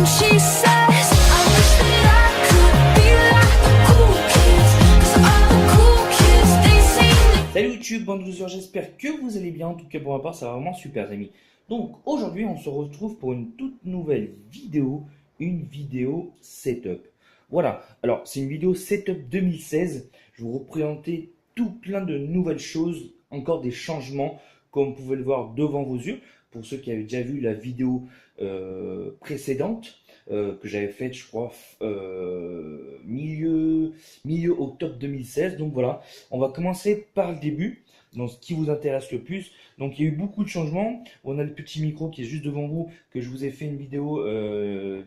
And she says, I wish that I could be like the cool kids, 'cause all the cool kids, they seem to... Salut YouTube, bande de losers, j'espère que vous allez bien. En tout cas, pour ma part, ça va vraiment super, les amis. Donc, aujourd'hui, on se retrouve pour une toute nouvelle vidéo, une vidéo setup. Voilà, alors, c'est une vidéo setup 2016. Je vais vous représenter tout plein de nouvelles choses, encore des changements, comme vous pouvez le voir devant vos yeux. Pour ceux qui avaient déjà vu la vidéo précédente, que j'avais faite, je crois, milieu octobre 2016. Donc voilà, on va commencer par le début, donc ce qui vous intéresse le plus. Donc il y a eu beaucoup de changements. On a le petit micro qui est juste devant vous, que je vous ai fait une vidéo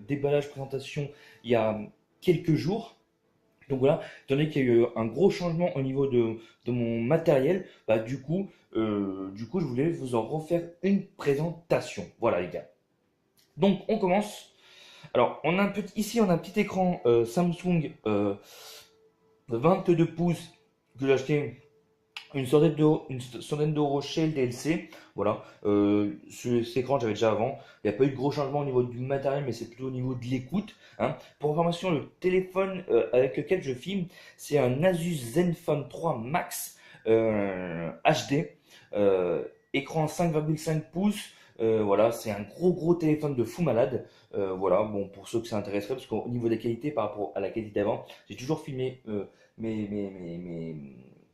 déballage présentation il y a quelques jours. Donc voilà, étant donné qu'il y a eu un gros changement au niveau de mon matériel, bah du coup, je voulais vous en refaire une présentation. Voilà les gars. Donc on commence. Alors ici on a un petit écran Samsung 22 pouces que j'ai acheté une centaine d'euros chez LDLC. Voilà, cet écran j'avais déjà avant. Il n'y a pas eu de gros changements au niveau du matériel, mais c'est plutôt au niveau de l'écoute. Hein. Pour information, le téléphone avec lequel je filme, c'est un Asus Zenfone 3 Max HD, écran 5,5 pouces. Voilà, c'est un gros téléphone de fou malade. Voilà, bon, pour ceux que ça intéresserait, parce qu'au niveau des qualités par rapport à la qualité d'avant, j'ai toujours filmé mes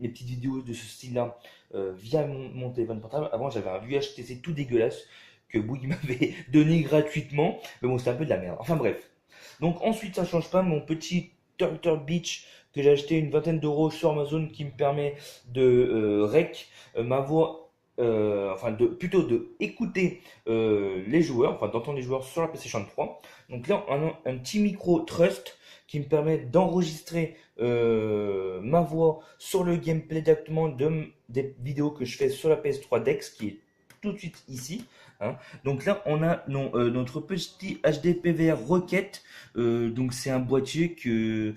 petites vidéos de ce style-là via mon téléphone portable. Avant, j'avais un VHTC tout dégueulasse que Bouygues m'avait donné gratuitement, mais bon, c'était un peu de la merde. Enfin bref. Donc ensuite, ça change pas, mon petit Turtle Beach que j'ai acheté une vingtaine d'euros sur Amazon qui me permet de rec ma voix, plutôt de écouter les joueurs, enfin d'entendre les joueurs sur la PlayStation 3. Donc là, on a un petit micro Trust qui me permet d'enregistrer ma voix sur le gameplay directement des vidéos que je fais sur la PS3 Dex, qui est tout de suite ici. Hein. Donc là, on a notre petit HD PVR Rocket. Donc c'est un boîtier que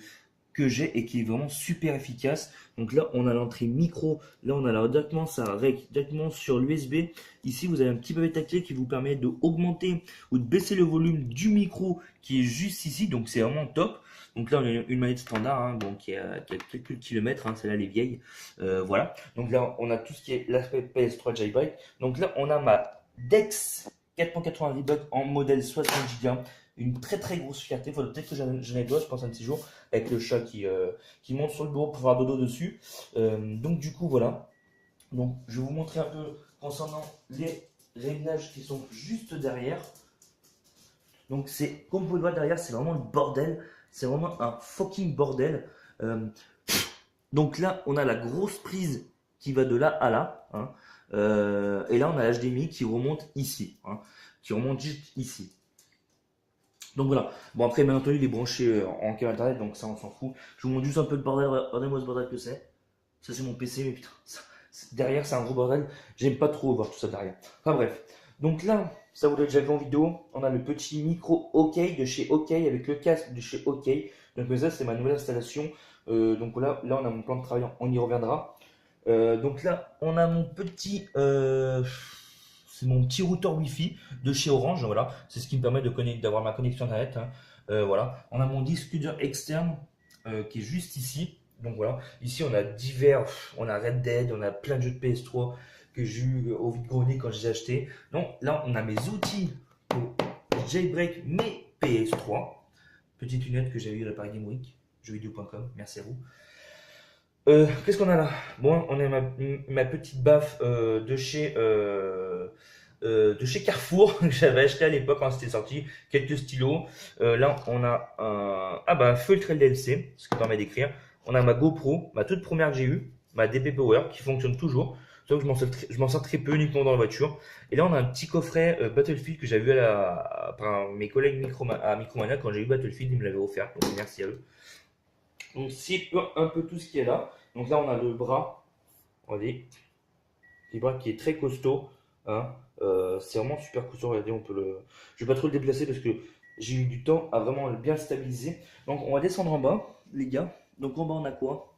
j'ai et qui est vraiment super efficace. Donc là, on a l'entrée micro. Là, on a directement ça directement sur l'USB. Ici, vous avez un petit pavé tactile qui vous permet d'augmenter ou de baisser le volume du micro qui est juste ici. Donc c'est vraiment top. Donc là, on a une manette standard, hein, bon, qui a quelques kilomètres, hein, celle-là, elle est vieille. Voilà. Donc là, on a tout ce qui est l'aspect PS3 Jailbreak. Donc là, on a ma Dex 490 bucks en modèle 60 Go. Une très grosse fierté. Il faudrait peut-être que j'en ai deux, je pense, un petit jour, avec le chat qui monte sur le bureau pour faire dodo dessus. Donc du coup, voilà. Donc je vais vous montrer un peu concernant les réglages qui sont juste derrière. Donc c'est, comme vous pouvez le voir derrière, c'est vraiment le bordel. C'est vraiment un fucking bordel. Donc là, on a la grosse prise qui va de là à là. Hein. Et là, on a l'HDMI qui remonte ici. Hein, qui remonte juste ici. Donc voilà. Bon, après, bien entendu, il est branché en câble internet, donc ça, on s'en fout. Je vous montre juste un peu de bordel. Regardez-moi ce bordel que c'est. Ça, c'est mon PC, mais putain, derrière, c'est un gros bordel. J'aime pas trop voir tout ça derrière. Enfin bref. Donc là, ça vous l'a déjà vu en vidéo. On a le petit micro OK de chez OK avec le casque de chez OK. Donc ça, c'est ma nouvelle installation. Donc là, on a mon plan de travail, on y reviendra. Donc là, on a mon petit, c'est mon petit routeur Wi-Fi de chez Orange. Voilà, c'est ce qui me permet d'avoir ma connexion internet. Hein. Voilà, on a mon disque dur externe qui est juste ici. Donc voilà, ici on a on a Red Dead, on a plein de jeux de PS3 que j'ai eu au vide-grenier quand je les ai achetés. Donc là, on a mes outils pour jailbreak mes PS3. Petite lunette que j'ai eu à la Paris Game Week, jeuxvideo.com, merci à vous. Qu'est-ce qu'on a là? Bon, on a ma petite baffe de chez Carrefour que j'avais acheté à l'époque quand c'était sorti, quelques stylos. Là, on a un feutre LDLC, ce qui permet d'écrire. On a ma GoPro, ma toute première que j'ai eue, ma DP Power, qui fonctionne toujours. Sauf que je m'en sers très peu uniquement dans la voiture. Et là, on a un petit coffret Battlefield que j'avais eu par mes collègues à Micromania quand j'ai eu Battlefield, ils me l'avaient offert. Donc merci à eux. Donc c'est un peu tout ce qui est là. Donc là, on a le bras. Regardez. Le bras qui est très costaud. Hein. C'est vraiment super costaud. Regardez, je vais pas trop le déplacer parce que j'ai eu du temps à vraiment bien le stabiliser. Donc on va descendre en bas, les gars. Donc en bas, on a quoi?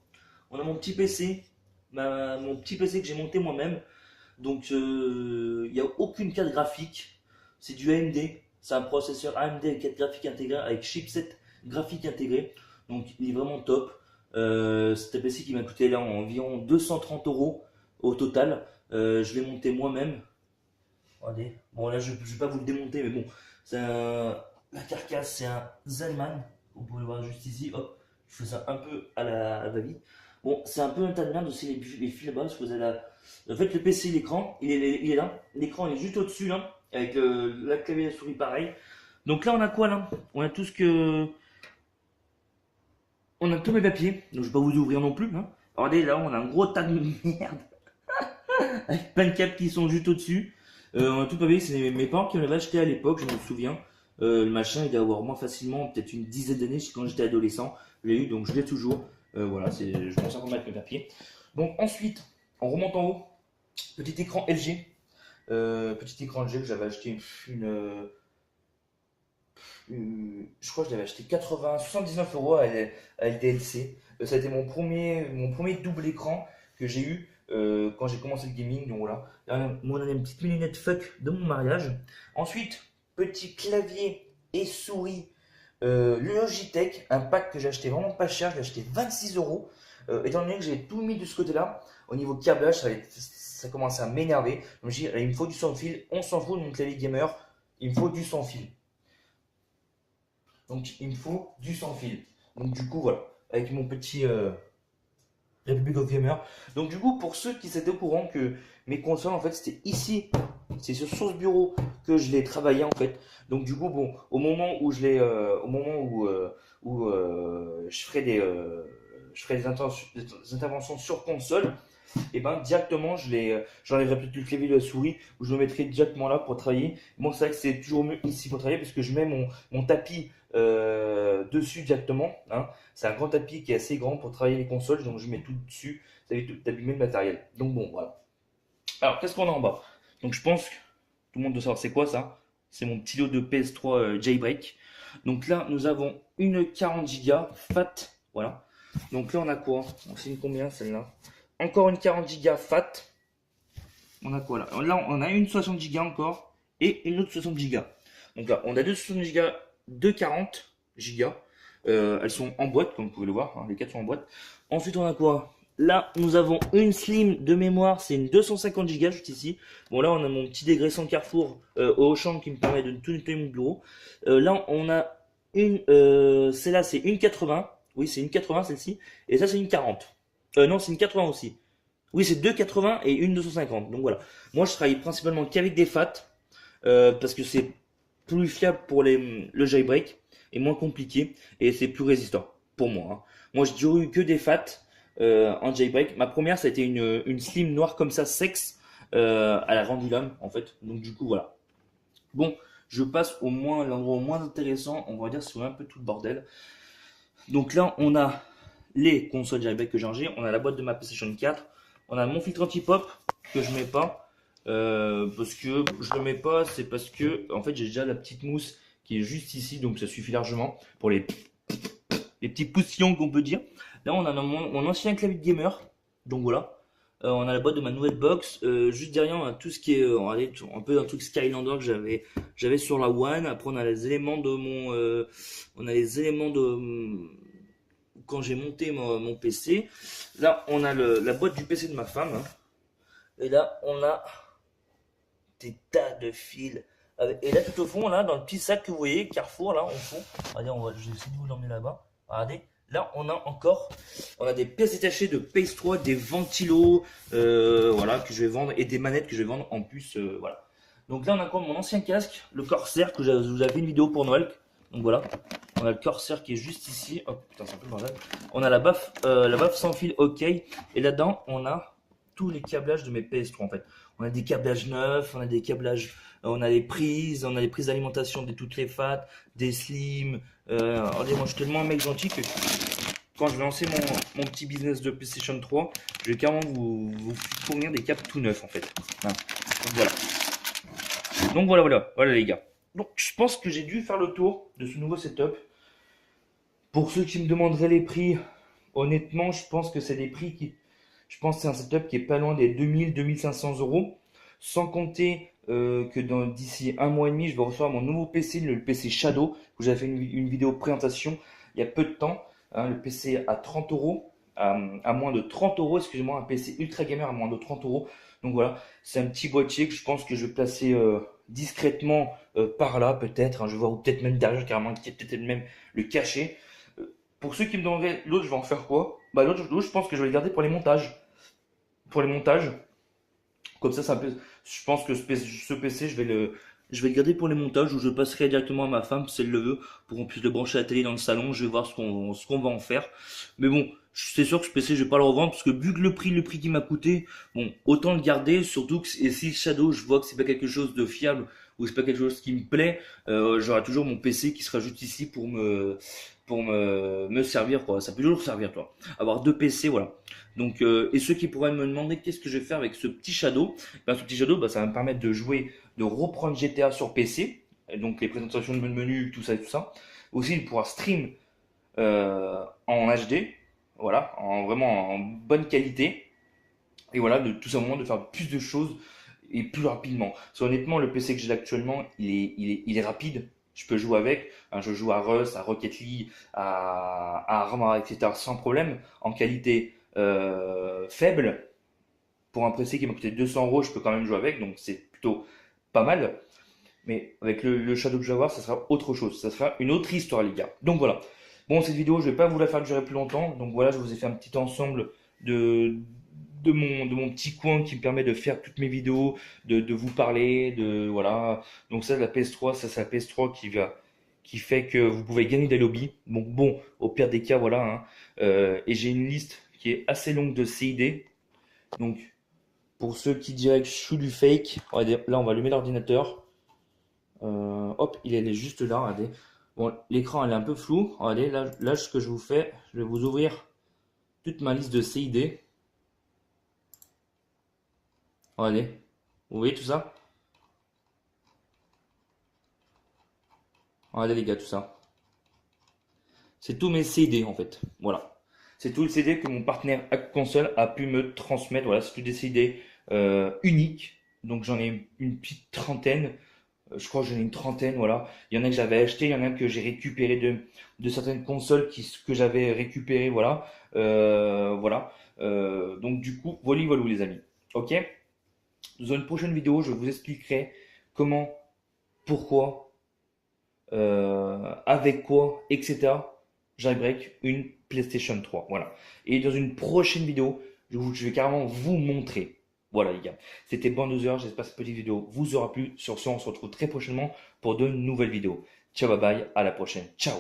On a mon petit PC. Mon petit PC que j'ai monté moi-même. Donc il n'y a aucune carte graphique. C'est du AMD. C'est un processeur AMD avec 4 graphiques intégrés, avec chipset graphique intégré. Donc il est vraiment top. C'est un PC qui m'a coûté là environ 230 € au total. Je l'ai monté moi-même. Regardez. Bon là je vais pas vous le démonter mais bon. La carcasse c'est un Zenman. Vous pouvez le voir juste ici. Hop. Je fais ça un peu à la va-vite. Bon, c'est un peu un tas de merde aussi les fils là-bas. Parce que vous avez en fait, le PC, l'écran, il est là. L'écran il est juste au-dessus là. Avec la clavier et la souris pareil. Donc là, on a quoi là? On a tout ce que. On a tous mes papiers. Donc je vais pas vous ouvrir non plus. Hein. Regardez là, on a un gros tas de merde. Avec plein de câbles qui sont juste au-dessus. On a tout papier. C'est mes parents qui me l'avaient acheté à l'époque, je me souviens. Le machin, il doit avoir moins facilement, peut-être une dizaine d'années quand j'étais adolescent. Je l'ai eu, donc je l'ai toujours. Voilà, je m'en sers pour mettre mes papiers. Donc ensuite, on remonte en haut. Petit écran LG. Petit écran LG que j'avais acheté je crois que je l'avais acheté 79 € à LDLC. Ça a été mon premier double écran que j'ai eu quand j'ai commencé le gaming. Donc voilà. Là, moi, on a une petite lunette fuck de mon mariage. Ensuite, petit clavier et souris Logitech, un pack que j'ai acheté vraiment pas cher, je l'ai acheté 26 €. Étant donné que j'ai tout mis de ce côté-là, au niveau câblage, ça commençait à m'énerver. Donc j'ai dit, il me faut du sans fil, on s'en fout de mon clavier gamer, il me faut du sans fil. Donc il me faut du sans fil. Donc du coup, voilà, avec mon petit Republic of Gamer. Donc du coup, pour ceux qui étaient au courant que mes consoles, en fait, c'était ici, c'est sur ce bureau que je les travaillais en fait. Donc du coup, bon, au moment où je ferai des interventions sur console, et ben directement j'enlèverai peut-être le clavier de la souris ou je le mettrai directement là pour travailler. Moi c'est vrai que c'est toujours mieux ici pour travailler parce que je mets mon tapis dessus directement. Hein. C'est un grand tapis qui est assez grand pour travailler les consoles, donc je mets tout dessus, ça évite d'abîmer le matériel. Donc bon, voilà. Alors qu'est-ce qu'on a en bas? Donc je pense que tout le monde doit savoir c'est quoi ça. C'est mon petit lot de PS3 Jailbreak. Donc là nous avons une 40 Go FAT, voilà. Donc là on a quoi? C'est une combien celle-là? Encore une 40 Go FAT. On a quoi là? Là on a une 60 Go encore et une autre 60 Go. Donc là on a deux 60 Go, deux 40 Go. Elles sont en boîte comme vous pouvez le voir, hein, les 4 sont en boîte. Ensuite on a quoi? Là nous avons une slim de mémoire, c'est une 250 Go juste ici. Bon là on a mon petit dégraissant Carrefour au Auchan qui me permet de tout nettoyer mon bureau. Là on a une, celle-là c'est une 80. Oui c'est une 80 celle-ci. Et ça c'est une 40. Non, c'est une 80 aussi. Oui, c'est deux 80 et une 250. Donc voilà. Moi, je travaille principalement qu'avec des FAT parce que c'est plus fiable pour le jailbreak et moins compliqué et c'est plus résistant pour moi. Hein. Moi, j'ai toujours eu que des FAT en jailbreak. Ma première, ça a été une slim noire comme ça, sexe, à la Randulum en fait. Donc du coup, voilà. Bon, je passe l'endroit au moins intéressant. On va dire c'est un peu tout le bordel. Donc là, on a les consoles jailbreak que j'ai rangées, on a la boîte de ma PlayStation 4, on a mon filtre anti-pop que je mets pas parce que je le mets pas, c'est parce que en fait j'ai déjà la petite mousse qui est juste ici, donc ça suffit largement pour les petits poussillons qu'on peut dire. Là on a mon ancien clavier de gamer, donc voilà. On a la boîte de ma nouvelle box, juste derrière on a tout ce qui est un peu un truc Skylander que j'avais sur la One. Après on a les éléments de quand j'ai monté mon PC. Là, on a la boîte du PC de ma femme. Hein. Et là, on a des tas de fils. Et là, tout au fond, là, dans le petit sac que vous voyez, Carrefour, là, au fond. Regardez, je vais essayer de vous l'emmener là-bas. Regardez. Là, on a des pièces détachées de PS3, des ventilos, voilà, que je vais vendre, et des manettes que je vais vendre en plus, voilà. Donc là, on a quoi? Mon ancien casque, le Corsair, que je vous avais fait une vidéo pour Noël. Donc voilà. On a le Corsair qui est juste ici. Oh putain, c'est un peu le bordel. On a la baffe sans fil, ok. Et là-dedans, on a tous les câblages de mes PS3 en fait. On a des câblages neufs, on a des câblages, on a des prises d'alimentation de toutes les FAT, des slim. Regardez, moi je suis tellement un mec gentil que quand je vais lancer mon petit business de PlayStation 3, je vais carrément vous fournir des câbles tout neufs en fait. Hein. Donc voilà les gars. Donc je pense que j'ai dû faire le tour de ce nouveau setup. Pour ceux qui me demanderaient les prix, honnêtement, je pense que c'est des prix je pense que c'est un setup qui est pas loin des 2000-2500 €, sans compter d'ici un mois et demi, je vais recevoir mon nouveau PC, le PC Shadow, où j'avais fait une vidéo présentation il y a peu de temps. Hein, le PC à 30 euros, à moins de 30 euros, excusez-moi, un PC ultra gamer à moins de 30 euros. Donc voilà, c'est un petit boîtier que je pense que je vais placer discrètement par là, peut-être. Hein, je vais voir, ou peut-être même derrière, carrément, peut-être même le cacher. Pour ceux qui me demanderaient, l'autre, je vais en faire quoi? Bah, l'autre, je pense que je vais le garder pour les montages. Pour les montages. Comme ça je pense que ce PC, je vais le garder pour les montages où je passerai directement à ma femme si elle le veut pour qu'on puisse le brancher à la télé dans le salon. Je vais voir ce qu'on va en faire. Mais bon, c'est sûr que ce PC, je vais pas le revendre parce que vu que le prix qui m'a coûté, bon, autant le garder. Surtout que et si Shadow, je vois que c'est pas quelque chose de fiable ou c'est pas quelque chose qui me plaît, j'aurai toujours mon PC qui sera juste ici pour me servir quoi. Ça peut toujours servir toi. Avoir deux PC, voilà. Donc, et ceux qui pourraient me demander qu'est-ce que je vais faire avec ce petit Shadow, ben, ce petit Shadow, ben, ça va me permettre de jouer, de reprendre GTA sur PC, et donc les présentations de menu, tout ça et tout ça. Aussi, il pourra stream en HD, voilà, vraiment en bonne qualité, et voilà, de tout simplement de faire plus de choses et plus rapidement. Parce honnêtement, le PC que j'ai actuellement, il est rapide. Je peux jouer avec. Hein, je joue à Rust, à Rocket League, à Arma, etc. sans problème. En qualité faible. Pour un PC qui m'a coûté 200 euros, je peux quand même jouer avec. Donc c'est plutôt pas mal. Mais avec le Shadow que je vais avoir, ça sera autre chose. Ça sera une autre histoire, les gars. Donc voilà. Bon, cette vidéo, je vais pas vous la faire durer plus longtemps. Donc voilà, je vous ai fait un petit ensemble de, de mon petit coin qui me permet de faire toutes mes vidéos, de vous parler, voilà. Donc ça, la PS3, ça c'est la PS3 qui fait que vous pouvez gagner des lobbies. Donc bon, au pire des cas, voilà. Hein. Et j'ai une liste qui est assez longue de CID. Donc pour ceux qui diraient que je suis du fake, regardez, là on va allumer l'ordinateur. Hop, il est juste là, regardez. Bon, l'écran elle est un peu flou. Regardez, là ce que je vous fais, je vais vous ouvrir toute ma liste de CID. Regardez, vous voyez tout ça? Regardez les gars, tout ça. C'est tous mes CD en fait. Voilà. C'est tout le CD que mon partenaire Hack Console a pu me transmettre. Voilà, c'est tout des CD uniques. Donc j'en ai une petite trentaine. Je crois que j'en ai une trentaine, voilà. Il y en a que j'avais acheté, il y en a que j'ai récupéré de certaines consoles que j'avais récupérées, voilà. Voilà. Donc du coup, voilà, voilà les amis. Ok? Dans une prochaine vidéo, je vous expliquerai comment, pourquoi, avec quoi, etc. Jailbreak une PlayStation 3. Voilà. Et dans une prochaine vidéo, je vais carrément vous montrer. Voilà les gars. C'était Bandozer. J'espère que cette petite vidéo vous aura plu. Sur ce, on se retrouve très prochainement pour de nouvelles vidéos. Ciao, bye bye. À la prochaine. Ciao.